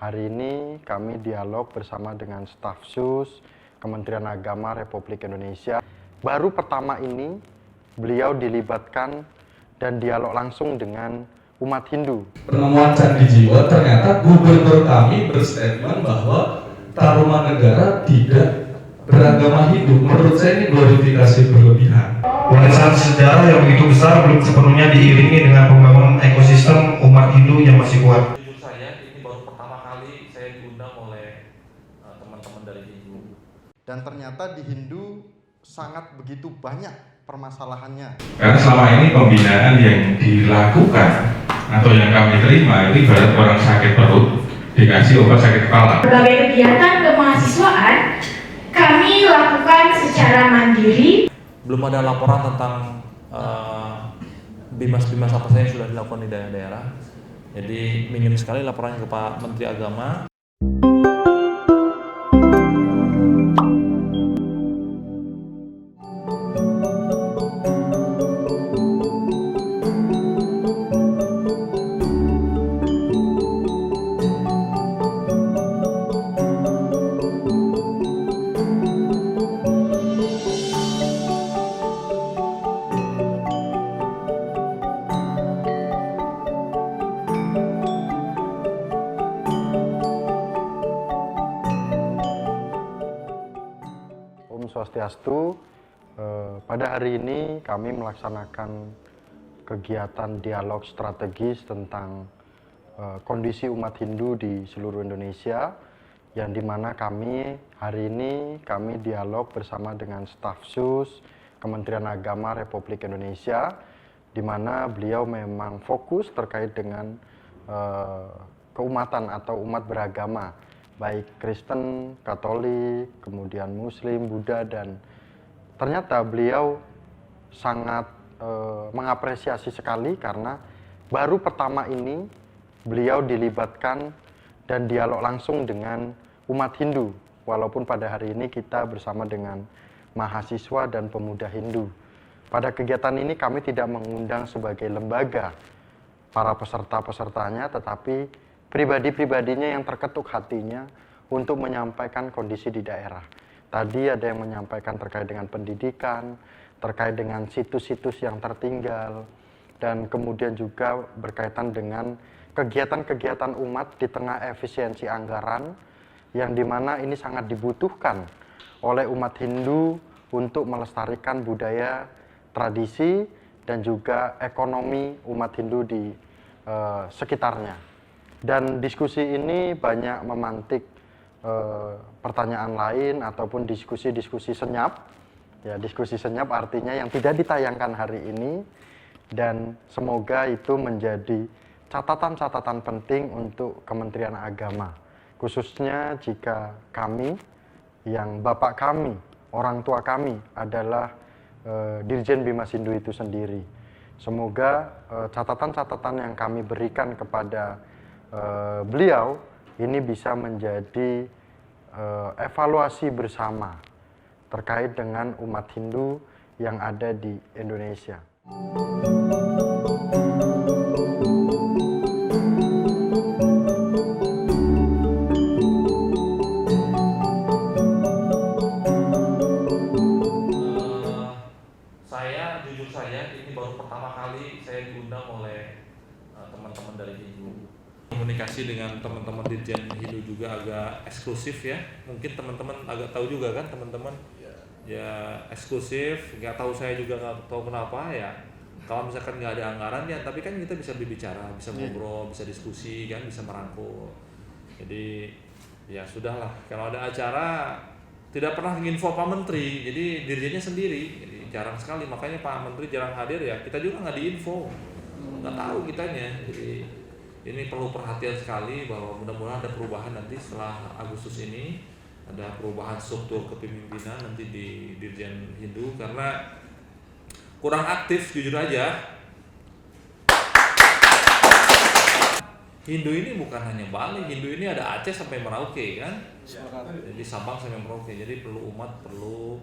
Hari ini kami dialog bersama dengan staf SUS Kementerian Agama Republik Indonesia. Baru pertama ini beliau dilibatkan dan dialog langsung dengan umat Hindu. Penemuan candi jiwa, ternyata gubernur kami berstatement bahwa Tarumanegara tidak beragama Hindu. Menurut saya ini glorifikasi berlebihan. Warisan sejarah yang begitu besar belum sepenuhnya diiringi dengan pembangunan ekosistem umat Hindu yang masih kuat. Jujur saya, ini baru pertama kali saya diundang oleh teman-teman dari Hindu. Dan ternyata di Hindu sangat begitu banyak permasalahannya. Karena selama ini pembinaan yang dilakukan atau yang kami terima itu ibarat orang sakit perut dikasih obat sakit kepala. Berbagai kegiatan kemahasiswaan kami lakukan secara mandiri. Belum ada laporan tentang bimas-bimas apa saja yang sudah dilakukan di daerah-daerah. Jadi minim sekali laporannya ke Pak Menteri Agama. Om Swastiastu, pada hari ini kami melaksanakan kegiatan dialog strategis tentang kondisi umat Hindu di seluruh Indonesia, yang dimana hari ini kami dialog bersama dengan staf SUS Kementerian Agama Republik Indonesia, di mana beliau memang fokus terkait dengan keumatan atau umat beragama, baik Kristen, Katolik, kemudian Muslim, Buddha, dan ternyata beliau sangat mengapresiasi sekali karena baru pertama ini beliau dilibatkan dan dialog langsung dengan umat Hindu, walaupun pada hari ini kita bersama dengan mahasiswa dan pemuda Hindu. Pada kegiatan ini kami tidak mengundang sebagai lembaga para peserta-pesertanya, tetapi pribadi-pribadinya yang terketuk hatinya untuk menyampaikan kondisi di daerah. Tadi ada yang menyampaikan terkait dengan pendidikan, terkait dengan situs-situs yang tertinggal, dan kemudian juga berkaitan dengan kegiatan-kegiatan umat di tengah efisiensi anggaran, yang dimana ini sangat dibutuhkan oleh umat Hindu untuk melestarikan budaya, tradisi, dan juga ekonomi umat Hindu di sekitarnya. Dan diskusi ini banyak memantik pertanyaan lain ataupun diskusi-diskusi senyap. Ya, diskusi senyap artinya yang tidak ditayangkan hari ini, dan semoga itu menjadi catatan-catatan penting untuk Kementerian Agama, khususnya jika kami, yang bapak kami, orang tua kami adalah Dirjen Bimas Hindu itu sendiri. Semoga catatan-catatan yang kami berikan kepada beliau ini bisa menjadi evaluasi bersama terkait dengan umat Hindu yang ada di Indonesia. Jujur saya, ini baru pertama kali saya diundang oleh teman-teman dari Hindu. Komunikasi dengan teman-teman Dirjen Hindu juga agak eksklusif ya. Mungkin teman-teman agak tahu juga kan teman-teman. Ya eksklusif, nggak tahu, saya juga nggak tahu kenapa ya. Kalau misalkan nggak ada anggaran ya, tapi kan kita bisa berbicara, bisa ngobrol, bisa diskusi kan, bisa merangkul. Jadi ya sudahlah, kalau ada acara tidak pernah nginfo Pak Menteri, jadi dirjennya sendiri, jadi jarang sekali, makanya Pak Menteri jarang hadir ya, kita juga nggak diinfo, nggak tahu kitanya. Jadi ini perlu perhatian sekali bahwa mudah-mudahan ada perubahan nanti setelah Agustus ini, ada perubahan struktur kepemimpinan nanti di Dirjen Hindu, karena kurang aktif jujur aja. Hindu ini bukan hanya Bali, Hindu ini ada Aceh sampai Merauke kan, jadi Sabang sampai Merauke, jadi perlu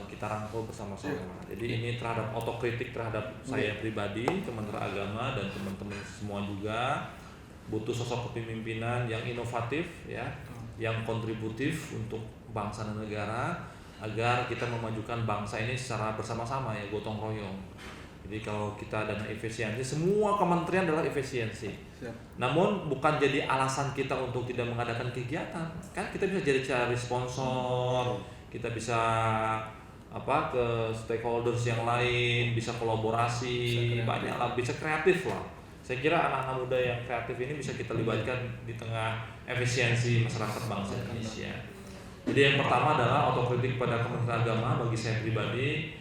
kita rangkul bersama-sama. Jadi ini terhadap otokritik terhadap saya pribadi, Kementerian Agama dan teman-teman semua juga, butuh sosok kepemimpinan yang inovatif ya, yang kontributif untuk bangsa dan negara agar kita memajukan bangsa ini secara bersama-sama ya, gotong royong. Jadi kalau kita dana efisiensi, semua kementerian adalah efisiensi. Namun bukan jadi alasan kita untuk tidak mengadakan kegiatan. Kan kita bisa jadi cari sponsor, kita bisa ke stakeholders yang lain, bisa kolaborasi, banyak lah, bisa kreatif lah. Saya kira anak-anak muda yang kreatif ini bisa kita libatkan di tengah efisiensi masyarakat bangsa Indonesia. Jadi yang pertama adalah otokritik pada Kementerian Agama bagi saya pribadi,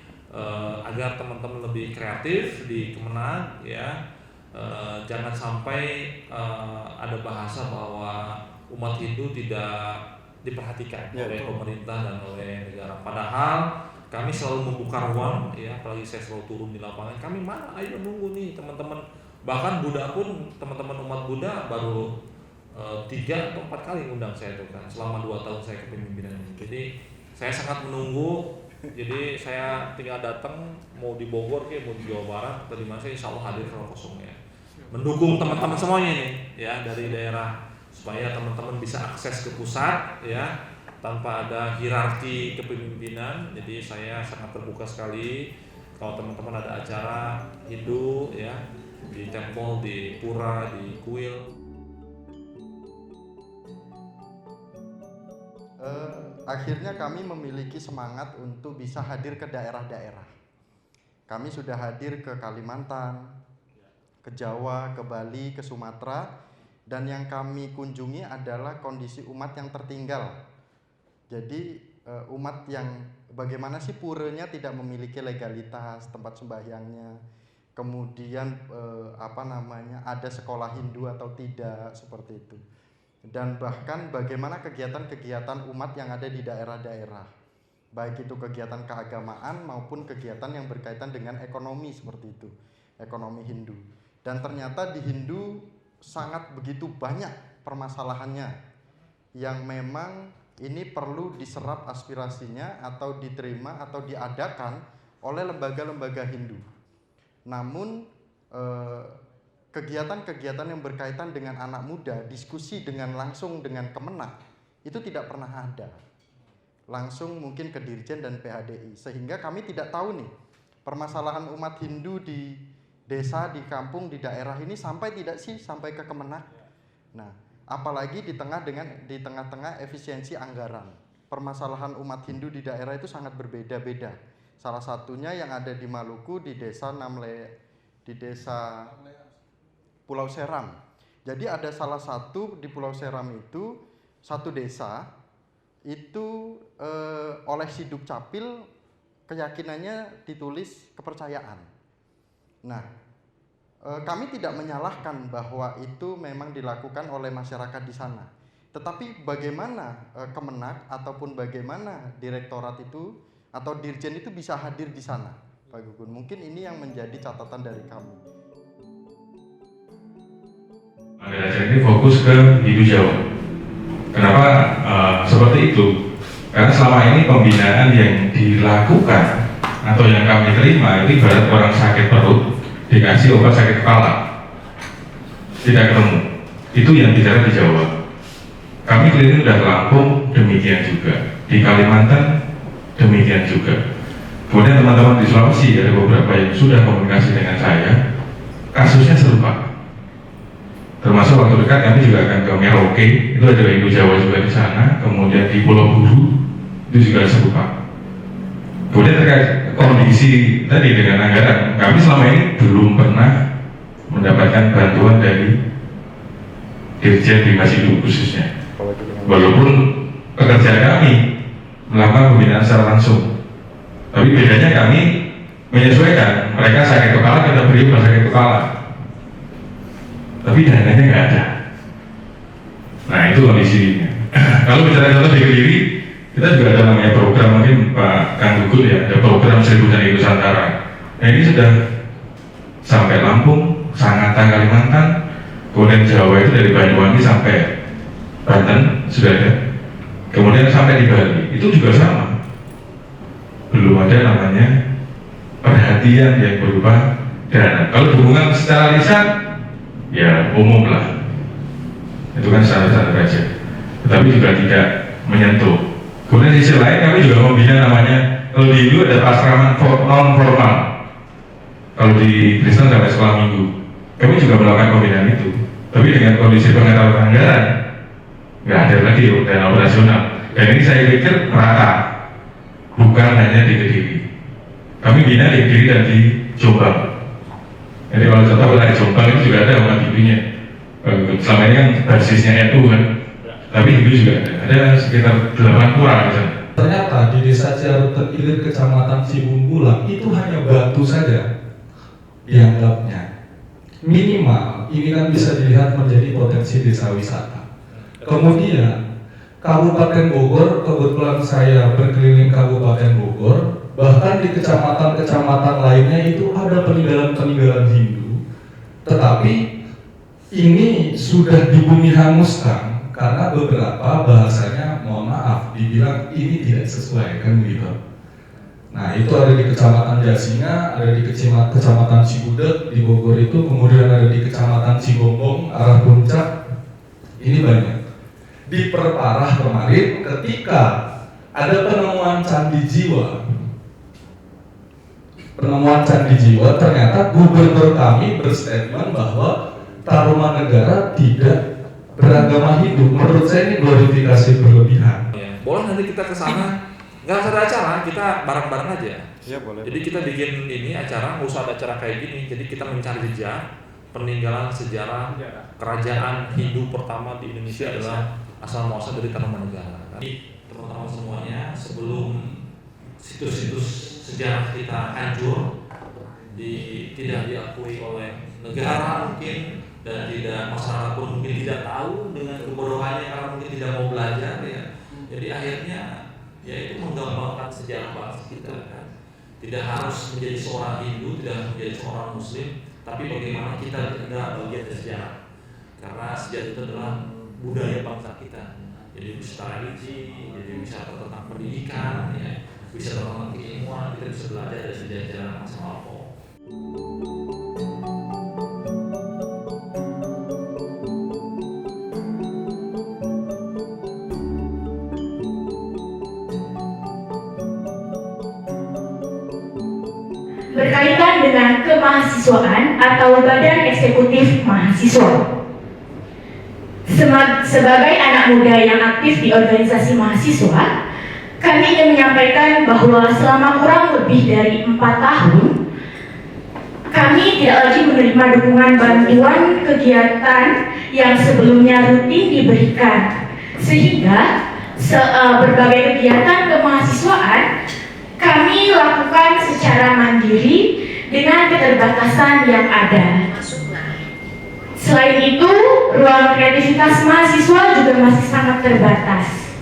agar teman-teman lebih kreatif di Kemenag ya. Jangan sampai ada bahasa bahwa umat Hindu tidak diperhatikan oleh pemerintah dan oleh negara. Padahal kami selalu membuka ruang ya, apalagi saya selalu turun di lapangan. Kami mana? Ayo nunggu nih teman-teman. Bahkan Buddha pun, teman-teman umat Buddha baru 3 atau 4 kali ngundang saya tuh kan selama 2 tahun saya kepemimpinan ini. Jadi saya sangat menunggu. Jadi saya tinggal datang, mau di Bogor kayak mau di Jawa Barat atau di mana, saya insya Allah hadir kalau kosong ya. Mendukung teman-teman semuanya nih ya dari daerah supaya teman-teman bisa akses ke pusat ya tanpa ada hierarki kepemimpinan. Jadi saya sangat terbuka sekali kalau teman-teman ada acara Hindu ya di temple, di pura, di kuil. Akhirnya kami memiliki semangat untuk bisa hadir ke daerah-daerah. Kami sudah hadir ke Kalimantan, ke Jawa, ke Bali, ke Sumatera, dan yang kami kunjungi adalah kondisi umat yang tertinggal. Jadi umat yang bagaimana sih puranya tidak memiliki legalitas tempat sembahyangnya, kemudian ada sekolah Hindu atau tidak, seperti itu. Dan bahkan bagaimana kegiatan-kegiatan umat yang ada di daerah-daerah, baik itu kegiatan keagamaan maupun kegiatan yang berkaitan dengan ekonomi seperti itu, ekonomi Hindu. Dan ternyata di Hindu sangat begitu banyak permasalahannya yang memang ini perlu diserap aspirasinya atau diterima atau diadakan oleh lembaga-lembaga Hindu. Namun kegiatan-kegiatan yang berkaitan dengan anak muda, diskusi langsung dengan Kemenag, itu tidak pernah ada. Langsung mungkin ke Dirjen dan PHDI, sehingga kami tidak tahu nih permasalahan umat Hindu di desa, di kampung, di daerah ini sampai ke Kemenag. Nah, apalagi di tengah-tengah efisiensi anggaran. Permasalahan umat Hindu di daerah itu sangat berbeda-beda. Salah satunya yang ada di Maluku, di desa Pulau Seram. Jadi ada salah satu di Pulau Seram itu, satu desa itu oleh si Dukcapil keyakinannya ditulis kepercayaan. Nah, kami tidak menyalahkan bahwa itu memang dilakukan oleh masyarakat di sana. Tetapi bagaimana Kemenag ataupun bagaimana direktorat itu atau dirjen itu bisa hadir di sana, Pak Gugun? Mungkin ini yang menjadi catatan dari kami. Anggaran ini fokus ke Hindu Jawa. Kenapa seperti itu? Karena selama ini pembinaan yang dilakukan atau yang kami terima itu ibarat orang sakit perut dikasih obat sakit kepala, tidak ketemu. Itu yang bicara di Jawa. Kami keliling udah Lampung, demikian juga di Kalimantan, demikian juga. Kemudian teman-teman di Sulawesi ada beberapa yang sudah komunikasi dengan saya, kasusnya serupa. Termasuk waktu dekat kami juga akan ke Merauke, itu ada Hindu Jawa juga di sana. Kemudian di Pulau Buru itu juga serupa. Kemudian terkait kondisi tadi dengan anggaran, kami selama ini belum pernah mendapatkan bantuan dari Dirjen Dinas Hindu khususnya. Walaupun pekerjaan kami melakukan pembinaan secara langsung, tapi bedanya kami menyesuaikan. Mereka sakit kepala, kita beri obat sakit kepala, tapi dananya nggak ada. Nah, itu kondisinya. Kalau bicara contoh di Kediri, kita juga ada namanya program, mungkin Pak Kang Gugul ya, ada program 1000 Jani Nusantara. Nah, ini sudah sampai Lampung, Sangatta, Kalimantan, kemudian Jawa itu dari Banyuwangi sampai Banten sudah ada. Kemudian sampai di Bali, itu juga sama. Belum ada namanya perhatian yang berupa dana. Kalau dukungan secara lisan, ya umum lah. itu kan standar aja. Tetapi juga tidak menyentuh. Kemudian di sisi lain kami juga membina namanya, kalau di Hindu ada asrama non formal, kalau di Kristen sampai sekolah minggu. Kami juga melakukan pembinaan itu, tapi dengan kondisi pengetahuan anggaran nggak ada lagi dana operasional. Dan ini saya pikir merata, bukan hanya di Kediri. Kami bina di Kediri dan di Jombang. Jadi kalau contoh wilayah Jombang itu juga ada umat Hindunya. Selama ini kan basisnya NU kan, tapi Hindu juga ada sekitar 8 kurang di sana. Ternyata di desa Ciarut Ilir, kecamatan Cibunggulang itu hanya batu saja dianggapnya. Minimal ini kan bisa dilihat menjadi potensi desa wisata. Kemudian Kabupaten Bogor, kebetulan saya berkeliling Kabupaten Bogor, bahkan di kecamatan-kecamatan lainnya itu ada peninggalan-peninggalan Hindu, tetapi ini sudah dibumi hanguskan karena beberapa bahasanya, mohon maaf, dibilang ini tidak sesuai, kan begitu. Nah itu ada di Kecamatan Jasinga, ada di Kecamatan Cigudeg di Bogor itu, kemudian ada di Kecamatan Cigombong arah Puncak. Ini banyak. Diperparah kemarin ketika ada penemuan candi jiwa. Penemuan candi jiwa, ternyata gubernur kami berstatement bahwa Tarumanegara tidak beragama Hindu. Menurut saya ini glorifikasi berlebihan. Ya, boleh nanti kita ke sana. Nggak usah ada acara, kita bareng-bareng aja. Iya boleh. Jadi kita bikin ini acara, nggak usah ada acara kayak gini. Jadi kita mencari jejak peninggalan sejarah kerajaan Hindu pertama di Indonesia adalah asal muasal dari Tarumanegara. Jadi teman-teman semuanya, sebelum situs-situs sejarah kita hancur, tidak diakui oleh negara mungkin, dan tidak masyarakat pun mungkin tidak tahu dengan kebodohannya karena mungkin tidak mau belajar ya. Jadi akhirnya ya itu menggambarkan sejarah bangsa kita kan. Tidak harus menjadi seorang Hindu, tidak harus menjadi seorang Muslim, tapi bagaimana kita adalah bagian dari sejarah. Karena sejarah itu adalah budaya bangsa kita. Jadi wisata religi, jadi wisata tentang pendidikan, ya, wisata tentang keilmuan, kita bisa belajar dari sejarah masa lampau. Berkaitan dengan kemahasiswaan atau Badan Eksekutif Mahasiswa. Sebagai anak muda yang aktif di organisasi mahasiswa, kami ingin menyampaikan bahwa selama kurang lebih dari 4 tahun, kami tidak lagi menerima dukungan bantuan kegiatan yang sebelumnya rutin diberikan, sehingga berbagai kegiatan kemahasiswaan kami lakukan secara mandiri dengan keterbatasan yang ada. Selain itu, ruang kreativitas mahasiswa juga masih sangat terbatas.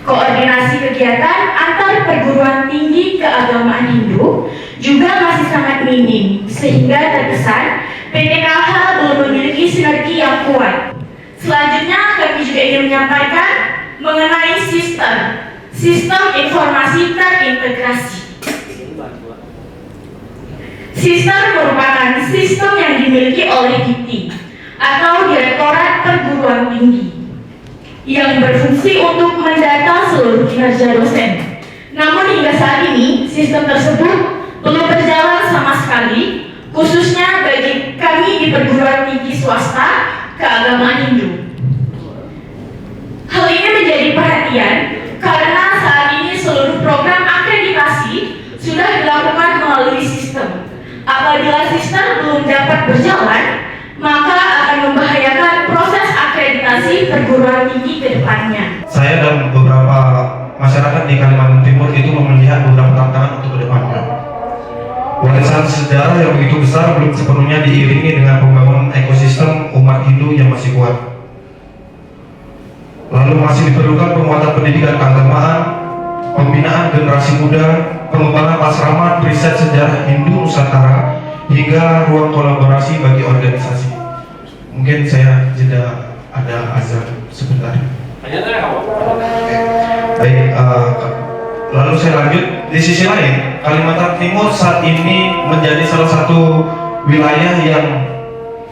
Koordinasi kegiatan antar perguruan tinggi keagamaan Hindu juga masih sangat minim, sehingga terkesan PTKH belum memiliki sinergi yang kuat. Selanjutnya, kami juga ingin menyampaikan mengenai sistem informasi terintegrasi. Sistem merupakan sistem yang dimiliki oleh DIPTI atau Direktorat Perguruan Tinggi yang berfungsi untuk mendata seluruh kinerja dosen. Namun hingga saat ini sistem tersebut belum berjalan sama sekali, khususnya bagi kami di perguruan tinggi swasta keagamaan Hindu. Hal ini menjadi perhatian karena saat ini seluruh program akreditasi sudah dilakukan melalui sistem. Apabila sistem belum dapat berjalan, maka akan membahayakan proses akreditasi perguruan tinggi ke depannya. Saya dan beberapa masyarakat di Kalimantan Timur itu melihat beberapa tantangan untuk ke depannya. Warisan sejarah yang begitu besar belum sepenuhnya diiringi dengan pembangunan ekosistem umat Hindu yang masih kuat. Lalu masih diperlukan penguatan pendidikan keagamaan, pembinaan generasi muda, pengembangan asrama riset sejarah Hindu Nusantara, hingga ruang kolaborasi bagi organisasi. Mungkin saya jeda ada azan sebentar. Baik, lalu saya lanjut. Di sisi lain, Kalimantan Timur saat ini menjadi salah satu wilayah yang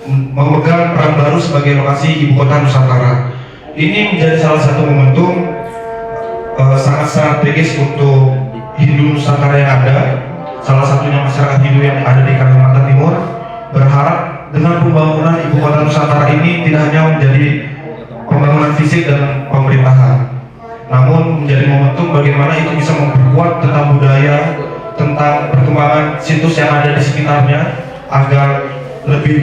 memegang peran baru sebagai lokasi ibu kota Nusantara. Ini menjadi salah satu momentum sangat strategis untuk Hindu Nusantara yang ada. Salah satunya masyarakat Hindu yang ada di Kalimantan Timur berharap dengan pembangunan ibu kota Nusantara ini tidak hanya menjadi pembangunan fisik dan pemerintahan, namun menjadi momentum bagaimana itu bisa memperkuat tentang budaya, tentang perkembangan situs yang ada di sekitarnya agar lebih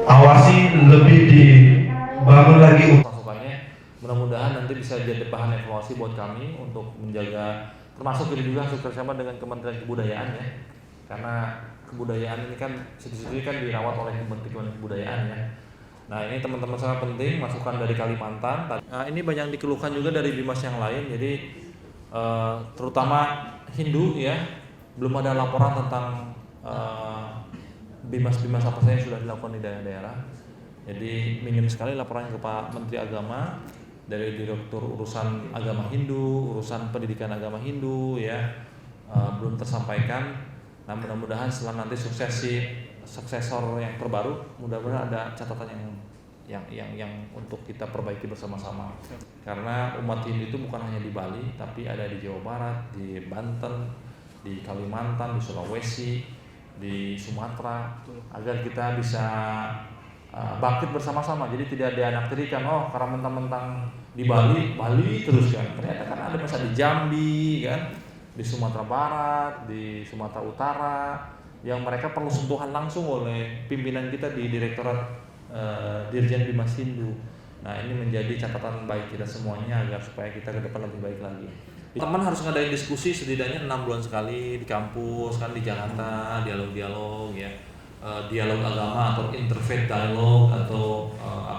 diawasi, lebih dibangun lagi. Masukannya mudah-mudahan nanti bisa jadi bahan evaluasi buat kami untuk menjaga, termasuk ini juga bersama dengan Kementerian Kebudayaan ya, karena kebudayaan ini kan situs-situs kan dirawat oleh Kementerian Kebudayaan ya. Nah ini teman-teman sangat penting masukan dari Kalimantan. Nah, ini banyak dikeluhkan juga dari bimas yang lain, jadi terutama Hindu ya, belum ada laporan tentang bimas-bimas apa saja yang sudah dilakukan di daerah-daerah. Jadi minim sekali laporannya ke Pak Menteri Agama dari Direktur Urusan Agama Hindu, urusan pendidikan agama Hindu ya, belum tersampaikan. Nah mudah-mudahan setelah nanti suksesor yang terbaru, mudah-mudahan ada catatan yang untuk kita perbaiki bersama-sama. Karena umat Hindu itu bukan hanya di Bali, tapi ada di Jawa Barat, di Banten, di Kalimantan, di Sulawesi, di Sumatera, agar kita bisa bangkit bersama-sama. Jadi tidak dianaktirikan, oh karena mentang-mentang di Bali terus kan. Ternyata kan ada masa di Jambi kan, di Sumatera Barat, di Sumatera Utara, yang mereka perlu sentuhan langsung oleh pimpinan kita di Direktorat Dirjen Bimas Hindu. Nah ini menjadi catatan baik kita semuanya agar supaya kita ke depan lebih baik lagi. Teman harus ngadain diskusi setidaknya 6 bulan sekali di kampus kan, di Jakarta, dialog-dialog ya, dialog agama atau interfaith dialog atau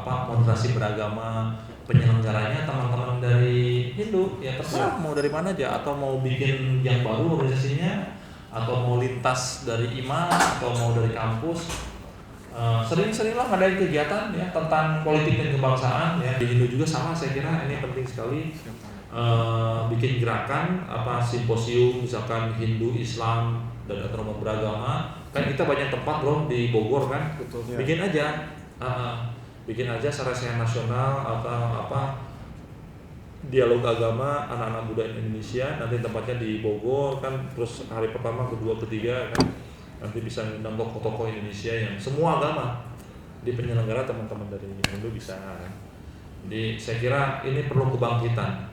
moderasi beragama. Penyelenggaranya teman-teman dari Hindu ya, terserah mau dari mana aja, atau mau bikin yang baru organisasinya, atau mau lintas dari imam, atau mau dari kampus. Sering-seringlah ngadain kegiatan ya tentang politik dan kebangsaan ya. Di Hindu juga sama, saya kira ini penting sekali bikin gerakan simposium misalkan Hindu, Islam dan umat beragama. Kan kita banyak tempat bro di Bogor kan. Betul, ya. Bikin aja sarjana nasional atau dialog agama anak-anak muda Indonesia, nanti tempatnya di Bogor kan, terus hari pertama, kedua, ketiga kan nanti bisa ngundang tokoh-tokoh Indonesia yang semua agama di penyelenggara, teman-teman dari Hindu bisa. Jadi saya kira ini perlu kebangkitan,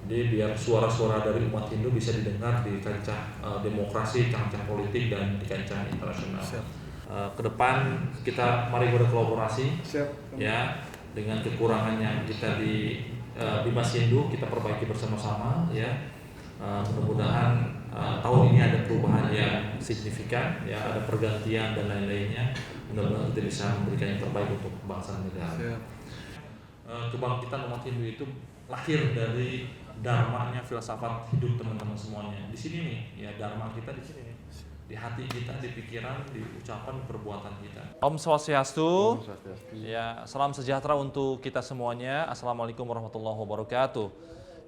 jadi biar suara-suara dari umat Hindu bisa didengar di kancah demokrasi, kancah politik dan di kancah internasional. Ke depan kita mari berkolaborasi. Ya, dengan kekurangan yang kita di Bimas Hindu kita perbaiki bersama-sama ya. Mudah-mudahan tahun ini ada perubahan yang signifikan ya, ada pergantian dan lain-lainnya. Mudah-mudahan kita bisa memberikan yang terbaik untuk bangsa dan negara. Kebangkitan umat Hindu itu lahir dari dharmanya, filsafat hidup teman-teman semuanya. Di sini nih ya, dharma kita di sini nih. Di hati kita, di pikiran, di ucapan, perbuatan kita. Om Swastiastu. Ya, salam sejahtera untuk kita semuanya. Assalamualaikum warahmatullahi wabarakatuh.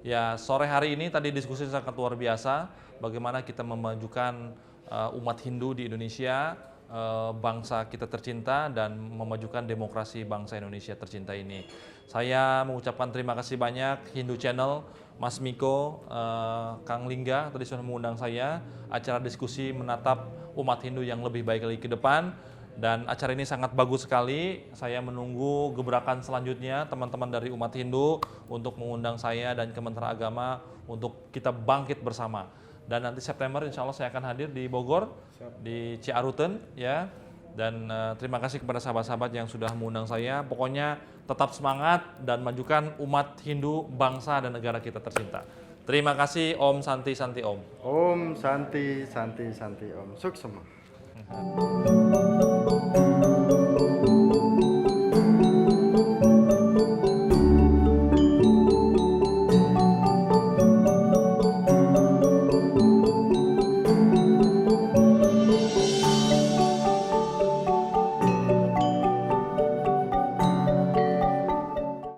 Ya, sore hari ini tadi diskusi sangat luar biasa. Bagaimana kita memajukan umat Hindu di Indonesia, bangsa kita tercinta, dan memajukan demokrasi bangsa Indonesia tercinta ini. Saya mengucapkan terima kasih banyak Hindu Channel, Mas Miko, Kang Lingga tadi sudah mengundang saya acara diskusi menatap umat Hindu yang lebih baik lagi ke depan, dan acara ini sangat bagus sekali. Saya menunggu gebrakan selanjutnya teman-teman dari umat Hindu untuk mengundang saya dan Kementerian Agama untuk kita bangkit bersama. Dan nanti September insya Allah saya akan hadir di Bogor, di Ciaruten ya. Dan terima kasih kepada sahabat-sahabat yang sudah mengundang saya. Pokoknya tetap semangat dan majukan umat Hindu, bangsa dan negara kita tercinta. Terima kasih. Om Santi Santi Om. Om Santi Santi Santi Om. Suksema.